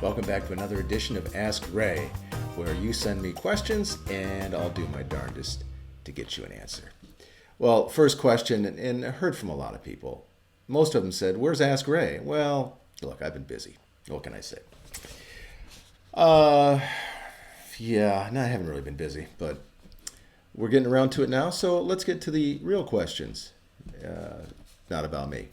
Welcome back to another edition of Ask Ray, where you send me questions and I'll do my darndest to get you an answer. Well, first question, and I heard from a lot of people. Most of them said, "Where's Ask Ray?" Well, look, I've been busy. What can I say? I haven't really been busy, but we're getting around to it now, so let's get to the real questions. Not about me.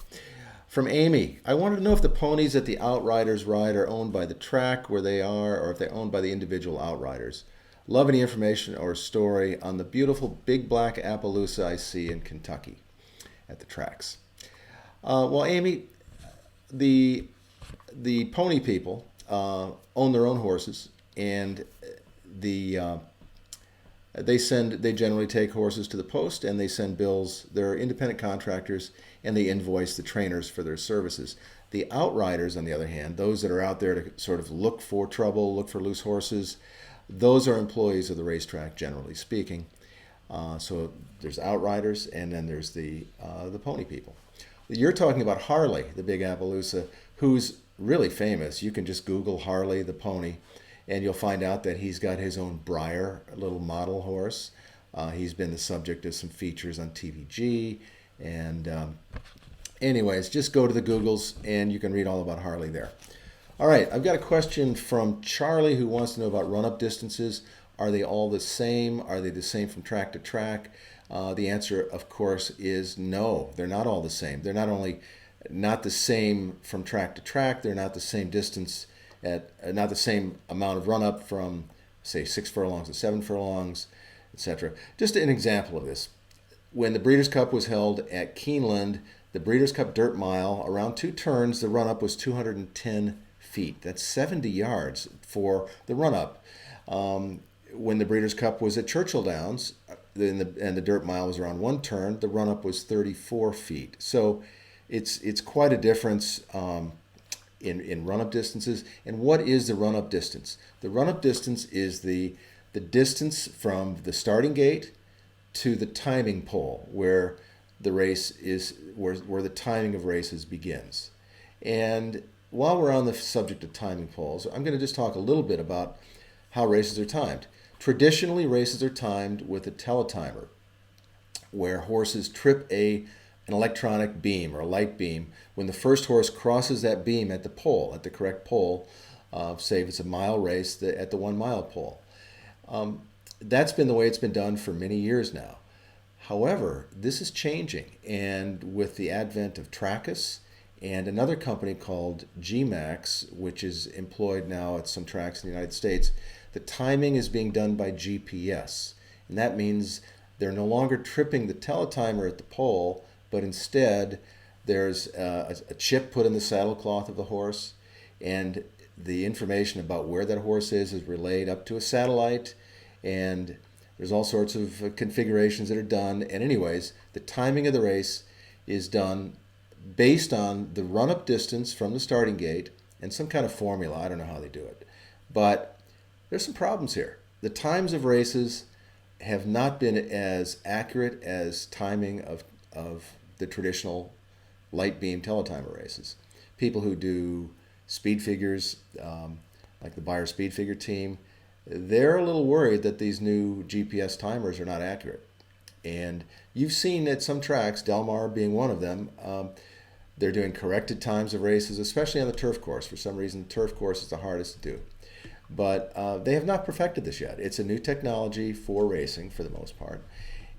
From Amy, I wanted to know if the ponies at the Outriders ride are owned by the track where they are, or if they're owned by the individual Outriders. Love any information or story on the beautiful big black Appaloosa I see in Kentucky at the tracks. Well, Amy, the pony people own their own horses, and they generally take horses to the post, and they send bills. They're independent contractors, and they invoice the trainers for their services. The Outriders, on the other hand, those that are out there to sort of look for trouble, look for loose horses, those are employees of the racetrack, generally speaking. So there's Outriders, and then there's the pony people. You're talking about Harley, the big Appaloosa, who's really famous. You can just Google Harley the pony, and you'll find out that he's got his own Briar, little model horse. He's been the subject of some features on TVG. And anyways, just go to the Googles, and you can read all about Harley there. All right, I've got a question from Charlie who wants to know about run-up distances. Are they all the same? Are they the same from track to track? The answer, of course, is no. They're not all the same. They're not only not the same from track to track, they're not the same distance not the same amount of run-up from, say, 6 furlongs to 7 furlongs, etc. Just an example of this. When the Breeders' Cup was held at Keeneland, the Breeders' Cup Dirt Mile, around 2 turns, the run-up was 210 feet. That's 70 yards for the run-up. When the Breeders' Cup was at Churchill Downs, and the Dirt Mile was around 1 turn, the run-up was 34 feet. So it's quite a difference in run-up distances. And what is the run-up distance? The run-up distance is the distance from the starting gate to the timing pole, where the race is, where the timing of races begins. And while we're on the subject of timing poles, I'm going to just talk a little bit about how races are timed. Traditionally, races are timed with a teletimer, where horses trip an electronic beam or a light beam. When the first horse crosses that beam at the pole, at the correct pole, say if it's a mile race, at the 1 mile pole. That's been the way it's been done for many years now. However, this is changing, and with the advent of Trackus and another company called GMAX, which is employed now at some tracks in the United States, the timing is being done by GPS. And that means they're no longer tripping the teletimer at the pole, but instead there's a chip put in the saddle cloth of the horse, and the information about where that horse is relayed up to a satellite, and there's all sorts of configurations that are done. And anyways, the timing of the race is done based on the run-up distance from the starting gate and some kind of formula. I don't know how they do it. But there's some problems here. The times of races have not been as accurate as timing of the traditional light beam teletimer races. People who do speed figures, like the Beyer speed figure team, they're a little worried that these new GPS timers are not accurate. And you've seen at some tracks, Del Mar being one of them, they're doing corrected times of races, especially on the turf course. For some reason, the turf course is the hardest to do. But they have not perfected this yet. It's a new technology for racing for the most part.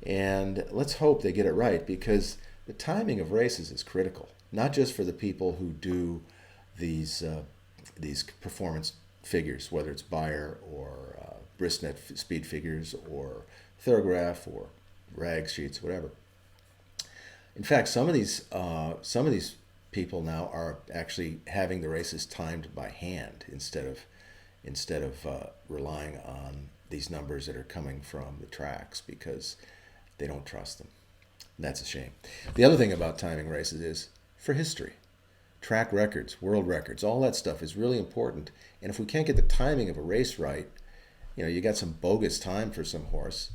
And let's hope they get it right, because the timing of races is critical, not just for the people who do these performance figures, whether it's Beyer or Brisnet speed figures or Thorograph or rag sheets, whatever. In fact, some of these people now are actually having the races timed by hand instead of relying on these numbers that are coming from the tracks, because they don't trust them. And that's a shame. The other thing about timing races is for history. Track records, world records, all that stuff is really important. And if we can't get the timing of a race right, you got some bogus time for some horse,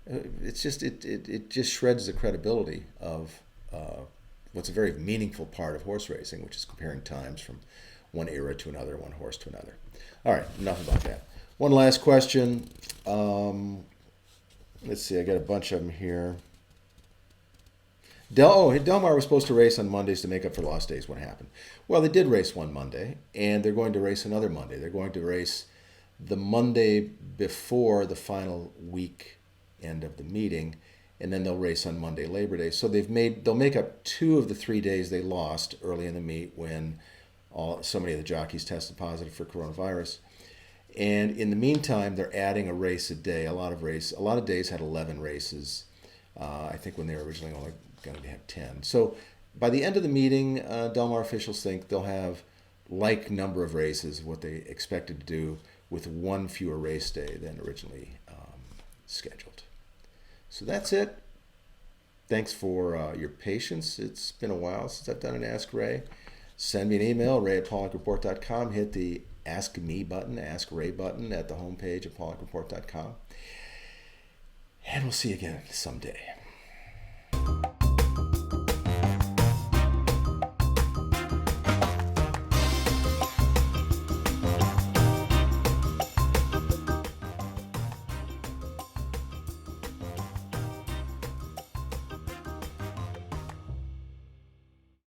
it just shreds the credibility of what's a very meaningful part of horse racing, which is comparing times from one era to another, one horse to another. All right, enough about that. One last question. Let's see, I got a bunch of them here. Delmar was supposed to race on Mondays to make up for lost days. What happened? Well, they did race one Monday, and they're going to race another Monday. They're going to race the Monday before the final week end of the meeting, and then they'll race on Monday, Labor Day. So they'll make up 2 of the 3 days they lost early in the meet when so many of the jockeys tested positive for coronavirus. And in the meantime, they're adding a race a day. A lot of days had 11 races. I think when they were originally only going to have 10. So by the end of the meeting, Delmar officials think they'll have like number of races, what they expected to do, with 1 fewer race day than originally scheduled. So that's it. Thanks for your patience. It's been a while since I've done an Ask Ray. Send me an email, ray@paulickreport.com. Hit the Ask Me button, Ask Ray button at the homepage at paulickreport.com. And we'll see you again someday.